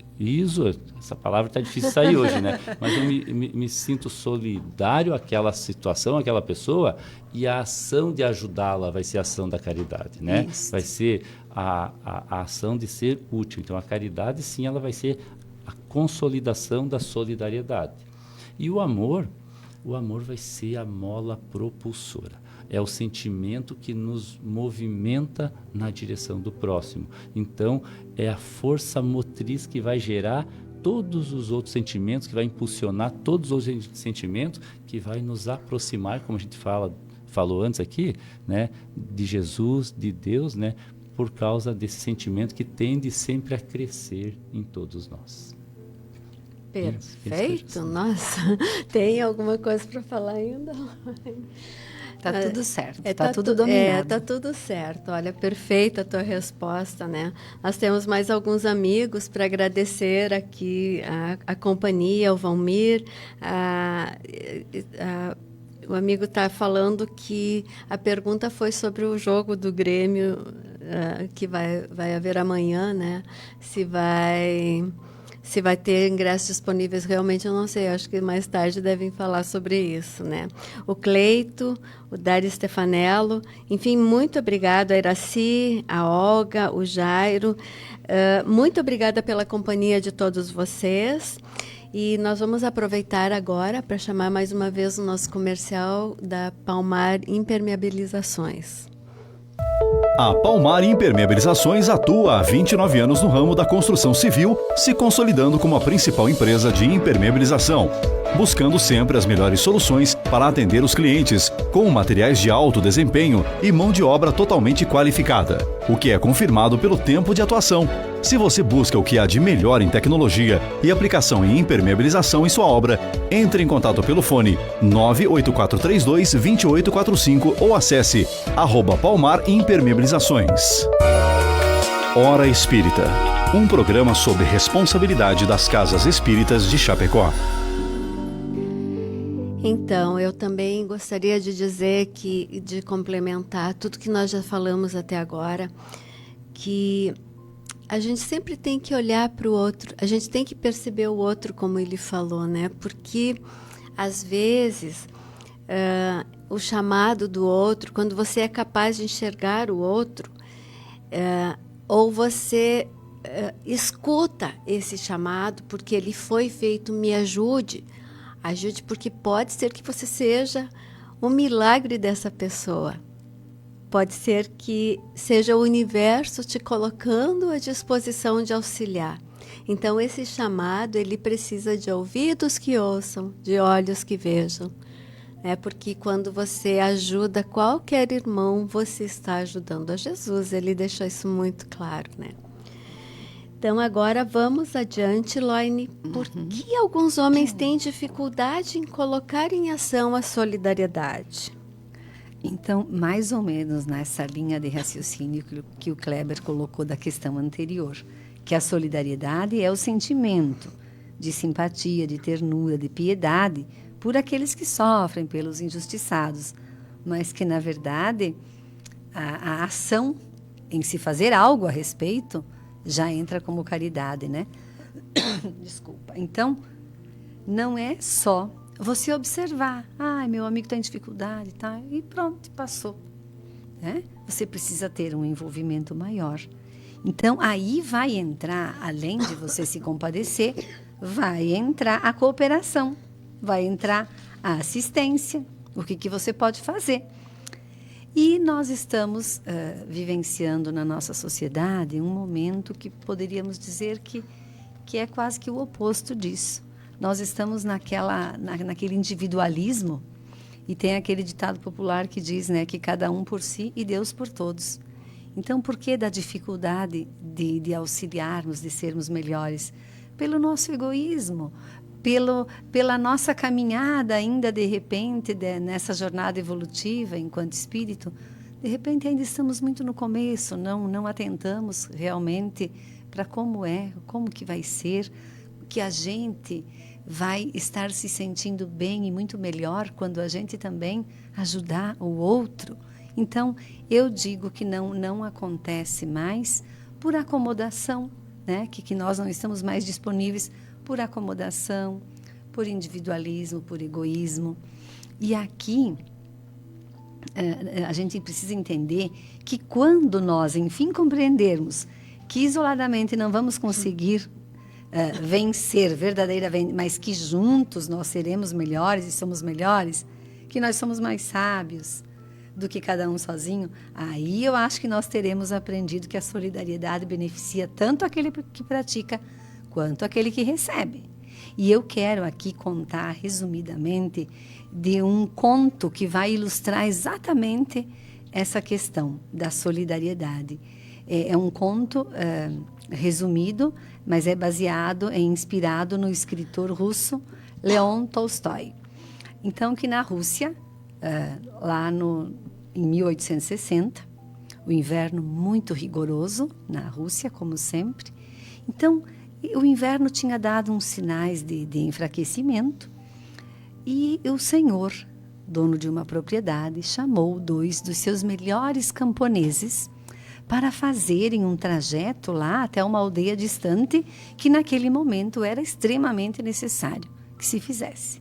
essa palavra está difícil de sair hoje, né? Mas eu me sinto solidário àquela situação, àquela pessoa, e a ação de ajudá-la vai ser a ação da caridade, né? Isso. Vai ser a ação de ser útil. Então, a caridade, sim, ela vai ser a consolidação da solidariedade. E o amor vai ser a mola propulsora. É o sentimento que nos movimenta na direção do próximo. Então, é a força motriz que vai gerar todos os outros sentimentos, que vai impulsionar todos os outros sentimentos, que vai nos aproximar, como a gente falou antes aqui, né, de Jesus, de Deus, né, por causa desse sentimento que tende sempre a crescer em todos nós. Perfeito, nossa, tem alguma coisa para falar ainda? Tá tudo certo, tá tudo dominado. Tá tudo certo. Olha, perfeita a tua resposta, né? Nós temos mais alguns amigos para agradecer aqui a companhia, o Valmir. O amigo está falando que a pergunta foi sobre o jogo do Grêmio que vai haver amanhã, né? Se vai ter ingressos disponíveis, realmente eu não sei. Acho que mais tarde devem falar sobre isso, né? O Cleito, o Dário Stefanello, enfim, muito obrigado a Iraci, a Olga, o Jairo. Muito obrigada pela companhia de todos vocês. E nós vamos aproveitar agora para chamar mais uma vez o nosso comercial da Palmar Impermeabilizações. A Palmar Impermeabilizações atua há 29 anos no ramo da construção civil, se consolidando como a principal empresa de impermeabilização, buscando sempre as melhores soluções para atender os clientes, com materiais de alto desempenho e mão de obra totalmente qualificada, o que é confirmado pelo tempo de atuação. Se você busca o que há de melhor em tecnologia e aplicação em impermeabilização em sua obra, entre em contato pelo fone 98432-2845 ou acesse @Palmar Impermeabilizações. Hora Espírita, um programa sobre responsabilidade das casas espíritas de Chapecó. Então, eu também gostaria de dizer de complementar tudo que nós já falamos até agora, que a gente sempre tem que olhar para o outro, a gente tem que perceber o outro, como ele falou, né? Porque, às vezes, o chamado do outro, quando você é capaz de enxergar o outro, ou você escuta esse chamado, porque ele foi feito, me ajude, porque pode ser que você seja o milagre dessa pessoa. Pode ser que seja o universo te colocando à disposição de auxiliar. Então, esse chamado, ele precisa de ouvidos que ouçam, de olhos que vejam. Porque quando você ajuda qualquer irmão, você está ajudando a Jesus. Ele deixou isso muito claro, né? Então, agora vamos adiante, Loine. Por que alguns homens têm dificuldade em colocar em ação a solidariedade? Então, mais ou menos nessa linha de raciocínio que o Kleber colocou da questão anterior, que a solidariedade é o sentimento de simpatia, de ternura, de piedade por aqueles que sofrem, pelos injustiçados, mas que, na verdade, a ação em se fazer algo a respeito já entra como caridade, né? Desculpa. Então, não é só você observar, meu amigo está em dificuldade, tá? E pronto, passou. Né? Você precisa ter um envolvimento maior. Então, aí vai entrar, além de você se compadecer, vai entrar a cooperação, vai entrar a assistência, o que você pode fazer. E nós estamos vivenciando na nossa sociedade um momento que poderíamos dizer que é quase que o oposto disso. Nós estamos naquele individualismo, e tem aquele ditado popular que diz, né, que cada um por si e Deus por todos. Então, por que da dificuldade de auxiliarmos, de sermos melhores? Pelo nosso egoísmo, pela nossa caminhada ainda, de repente, nessa jornada evolutiva enquanto espírito. De repente, ainda estamos muito no começo, não atentamos realmente para como que vai ser, que a gente vai estar se sentindo bem e muito melhor quando a gente também ajudar o outro. Então, eu digo que não acontece mais por acomodação, né? Que nós não estamos mais disponíveis por acomodação, por individualismo, por egoísmo. E aqui, a gente precisa entender que quando nós, enfim, compreendermos que isoladamente não vamos conseguir vencer verdadeiramente, mas que juntos nós seremos melhores e somos melhores, que nós somos mais sábios do que cada um sozinho, aí eu acho que nós teremos aprendido que a solidariedade beneficia tanto aquele que pratica quanto aquele que recebe. E eu quero aqui contar resumidamente de um conto que vai ilustrar exatamente essa questão da solidariedade. É um conto resumido, mas é inspirado no escritor russo Leon Tolstói. Então, que na Rússia, em 1860, o inverno muito rigoroso na Rússia, como sempre. Então, o inverno tinha dado uns sinais de enfraquecimento e o senhor, dono de uma propriedade, chamou 2 dos seus melhores camponeses para fazerem um trajeto lá até uma aldeia distante que naquele momento era extremamente necessário que se fizesse.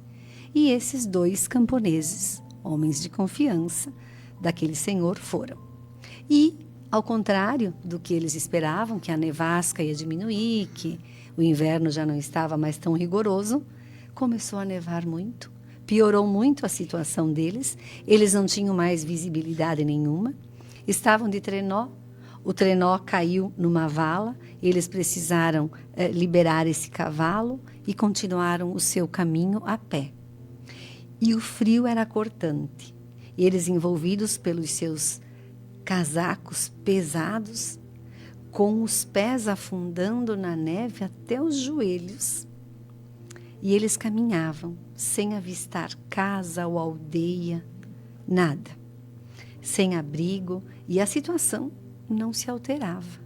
E esses 2 camponeses, homens de confiança daquele senhor, foram. E, ao contrário do que eles esperavam, que a nevasca ia diminuir, que o inverno já não estava mais tão rigoroso, começou a nevar muito, piorou muito a situação deles, eles não tinham mais visibilidade nenhuma, estavam de trenó, o trenó caiu numa vala, eles precisaram liberar esse cavalo e continuaram o seu caminho a pé. E o frio era cortante, e eles envolvidos pelos seus casacos pesados, com os pés afundando na neve até os joelhos. E eles caminhavam sem avistar casa ou aldeia, nada, sem abrigo, e a situação não se alterava.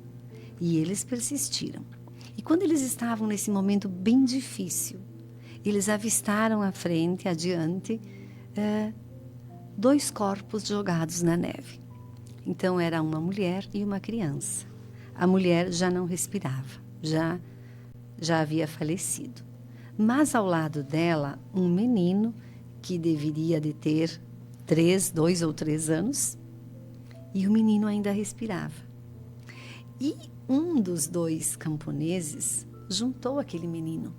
E eles persistiram. E quando eles estavam nesse momento bem difícil, eles avistaram à frente, adiante, 2 corpos jogados na neve. Então, era uma mulher e uma criança. A mulher já não respirava, já havia falecido. Mas ao lado dela, um menino que deveria de ter 2 ou 3 anos, e o menino ainda respirava. E um dos 2 camponeses juntou aquele menino.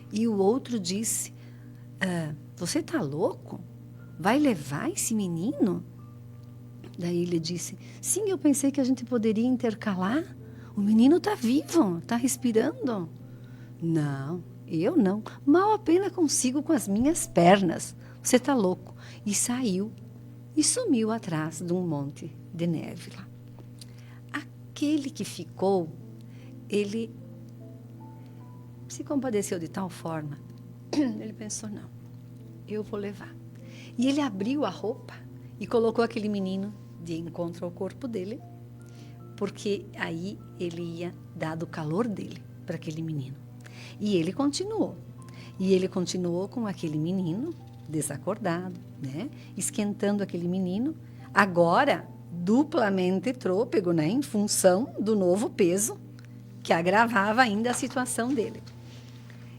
E o outro disse, você está louco? Vai levar esse menino? Daí ele disse, sim, eu pensei que a gente poderia intercalar. O menino está vivo, está respirando. Não, eu não. Mal a pena consigo com as minhas pernas. Você está louco. E saiu e sumiu atrás de um monte de neve lá. Aquele que ficou, ele se compadeceu de tal forma, ele pensou, não, eu vou levar. E ele abriu a roupa e colocou aquele menino de encontro ao corpo dele, porque aí ele ia dar do calor dele para aquele menino. E ele continuou. E ele continuou com aquele menino desacordado, né? Esquentando aquele menino, agora duplamente trôpego, né? Em função do novo peso que agravava ainda a situação dele.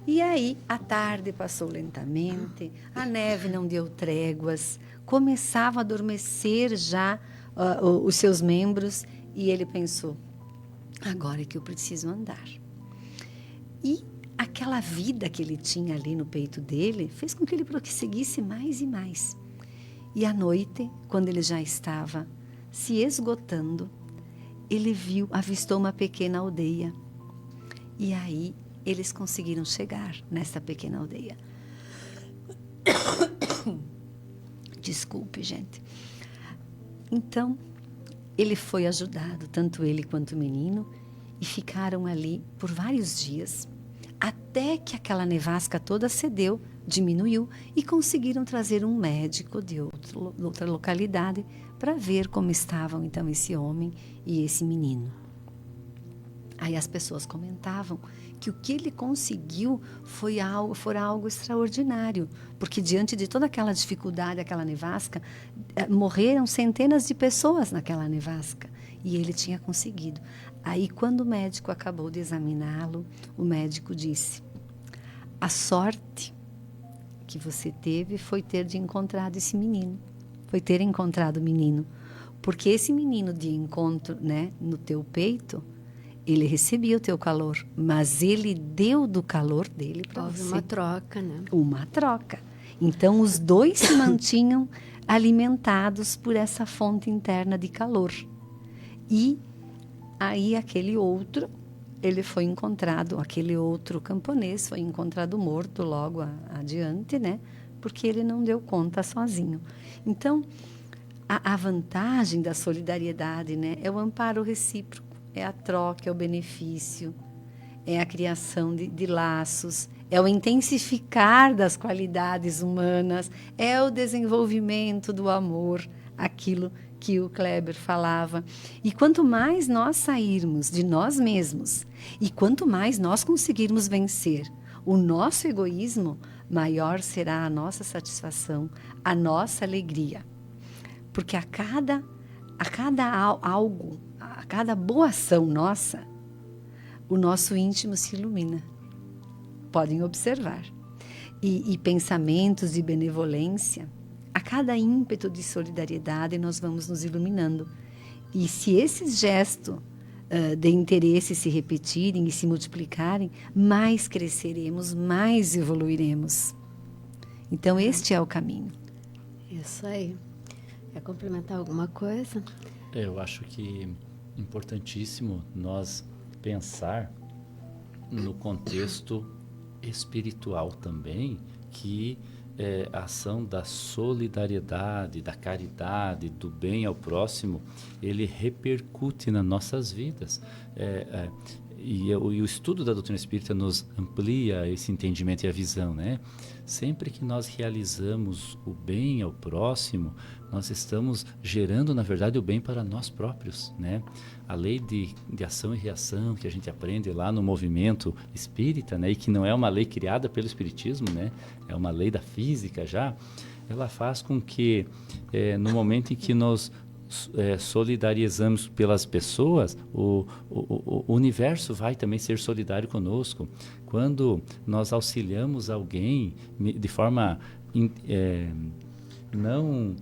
E aí a tarde passou lentamente, a neve não deu tréguas, começava a adormecer já os seus membros, e ele pensou, agora é que eu preciso andar. E aquela vida que ele tinha ali no peito dele fez com que ele prosseguisse mais e mais. E à noite, quando ele já estava se esgotando, ele avistou uma pequena aldeia. E aí eles conseguiram chegar nessa pequena aldeia. Desculpe, gente. Então, ele foi ajudado, tanto ele quanto o menino, e ficaram ali por vários dias, até que aquela nevasca toda cedeu, diminuiu, e conseguiram trazer um médico de outra localidade para ver como estavam então esse homem e esse menino. Aí as pessoas comentavam que o que ele conseguiu foi algo extraordinário, porque diante de toda aquela dificuldade, aquela nevasca, morreram centenas de pessoas naquela nevasca, e ele tinha conseguido. Aí, quando o médico acabou de examiná-lo, o médico disse, a sorte que você teve foi ter encontrado esse menino, foi ter encontrado o menino, porque esse menino de encontro, né, no teu peito, ele recebia o teu calor, mas ele deu do calor dele para você. Houve uma troca, né? Uma troca. Então, os 2 se mantinham alimentados por essa fonte interna de calor. E aí aquele outro, ele foi encontrado, aquele outro camponês foi encontrado morto logo adiante, né? Porque ele não deu conta sozinho. Então, a vantagem da solidariedade, né, é o amparo recíproco. é a troca, é o benefício, é a criação de laços, é o intensificar das qualidades humanas, é o desenvolvimento do amor, aquilo que o Kleber falava. E quanto mais nós sairmos de nós mesmos e quanto mais nós conseguirmos vencer o nosso egoísmo, maior será a nossa satisfação, a nossa alegria. Porque a cada boa ação nossa, o nosso íntimo se ilumina. Podem observar. E pensamentos de benevolência, a cada ímpeto de solidariedade, nós vamos nos iluminando. E se esses gestos de interesse se repetirem e se multiplicarem, mais cresceremos, mais evoluiremos. Então, este é o caminho. Isso aí. Quer complementar alguma coisa? Eu acho que é importantíssimo nós pensar no contexto espiritual também, que a ação da solidariedade, da caridade, do bem ao próximo, ele repercute nas nossas vidas. E o estudo da doutrina espírita nos amplia esse entendimento e a visão, né? Sempre que nós realizamos o bem ao próximo, nós estamos gerando, na verdade, o bem para nós próprios, né? A lei de ação e reação que a gente aprende lá no movimento espírita, né? E que não é uma lei criada pelo espiritismo, né? É uma lei da física já. Ela faz com que, no momento em que nós solidarizamos pelas pessoas, o universo vai também ser solidário conosco. Quando nós auxiliamos alguém de forma não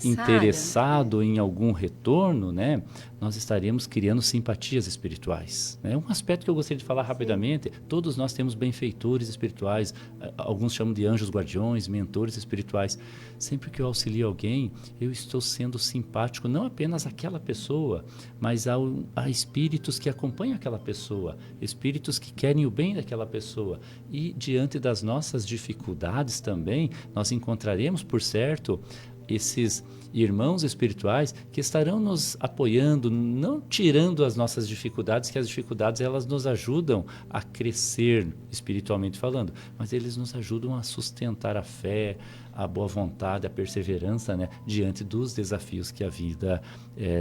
interessado em algum retorno, né, nós estaremos criando simpatias espirituais. É um aspecto que eu gostaria de falar rapidamente. Todos nós temos benfeitores espirituais, alguns chamam de anjos guardiões, mentores espirituais. Sempre que eu auxilio alguém, eu estou sendo simpático não apenas àquela pessoa, mas a espíritos que acompanham aquela pessoa, espíritos que querem o bem daquela pessoa. E diante das nossas dificuldades também, nós encontraremos, por certo, esses irmãos espirituais que estarão nos apoiando, não tirando as nossas dificuldades, que as dificuldades elas nos ajudam a crescer espiritualmente falando, mas eles nos ajudam a sustentar a fé, a boa vontade, a perseverança, né, diante dos desafios que a vida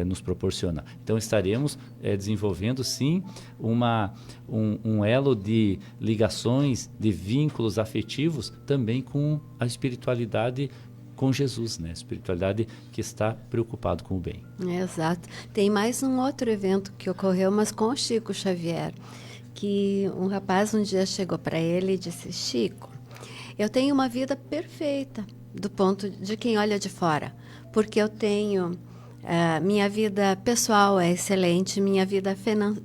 nos proporciona. Então estaremos desenvolvendo sim um elo de ligações, de vínculos afetivos também com a espiritualidade, com Jesus, né? Espiritualidade que está preocupado com o bem. Exato. Tem mais um outro evento que ocorreu, mas com o Chico Xavier, que um rapaz um dia chegou para ele e disse: Chico, eu tenho uma vida perfeita do ponto de quem olha de fora, porque eu tenho minha vida pessoal é excelente, minha vida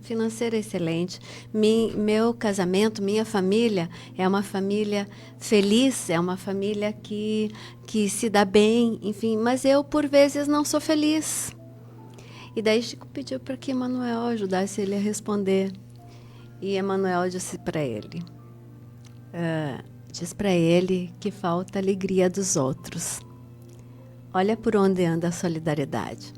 financeira é excelente, meu casamento, minha família é uma família feliz, é uma família que se dá bem, enfim, mas eu por vezes não sou feliz. E daí Chico pediu para que Emmanuel ajudasse ele a responder. E Emmanuel disse para ele, diz para ele que falta a alegria dos outros. Olha por onde anda a solidariedade.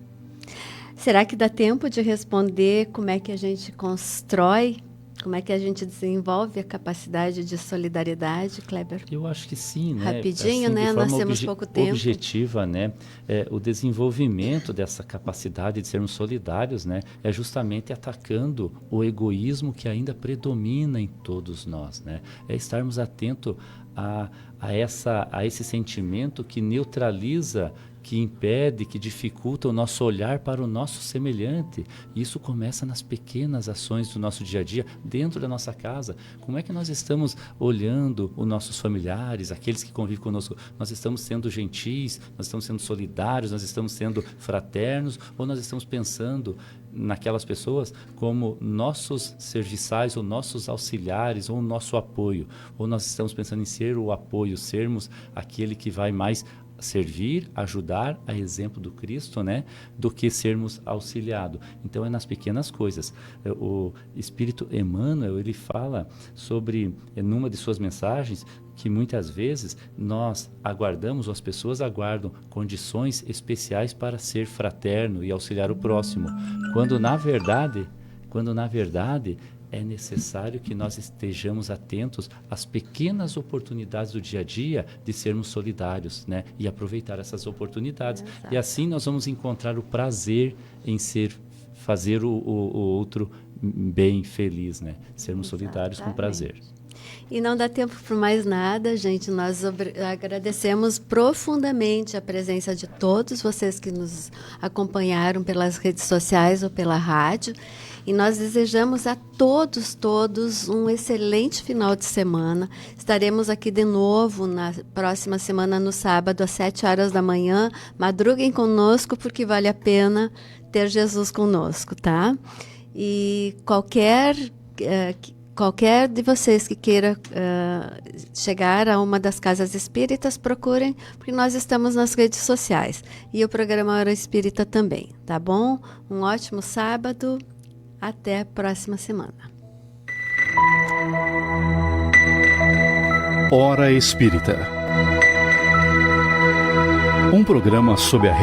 Será que dá tempo de responder como é que a gente constrói, como é que a gente desenvolve a capacidade de solidariedade, Kleber? Eu acho que sim, né? Rapidinho, assim, né? Nós temos pouco tempo. Objetiva, né? O desenvolvimento dessa capacidade de sermos solidários, né? É justamente atacando o egoísmo que ainda predomina em todos nós, né? É estarmos atentos a esse sentimento que neutraliza, que impede, que dificulta o nosso olhar para o nosso semelhante. Isso começa nas pequenas ações do nosso dia a dia, dentro da nossa casa. Como é que nós estamos olhando os nossos familiares, aqueles que convivem conosco? Nós estamos sendo gentis, nós estamos sendo solidários, nós estamos sendo fraternos, ou nós estamos pensando naquelas pessoas como nossos serviçais, ou nossos auxiliares, ou nosso apoio? Ou nós estamos pensando em ser o apoio, sermos aquele que vai mais servir, ajudar, a exemplo do Cristo, né, do que sermos auxiliados. Então é nas pequenas coisas. O Espírito Emmanuel, ele fala sobre, numa de suas mensagens, que muitas vezes nós aguardamos, ou as pessoas aguardam, condições especiais para ser fraterno e auxiliar o próximo, quando na verdade é necessário que nós estejamos atentos às pequenas oportunidades do dia a dia de sermos solidários, né? E aproveitar essas oportunidades. Exato. E assim nós vamos encontrar o prazer em fazer o outro bem, feliz, né? Sermos solidários com prazer. E não dá tempo para mais nada, gente. Nós agradecemos profundamente a presença de todos vocês que nos acompanharam pelas redes sociais ou pela rádio. E nós desejamos a todos um excelente final de semana. Estaremos aqui de novo na próxima semana, no sábado, às 7 horas da manhã. Madruguem conosco, porque vale a pena ter Jesus conosco, tá? E qualquer de vocês que queira chegar a uma das casas espíritas, procurem, porque nós estamos nas redes sociais. E o programa Hora Espírita também, tá bom? Um ótimo sábado. Até a próxima semana. Hora Espírita. Um programa sob a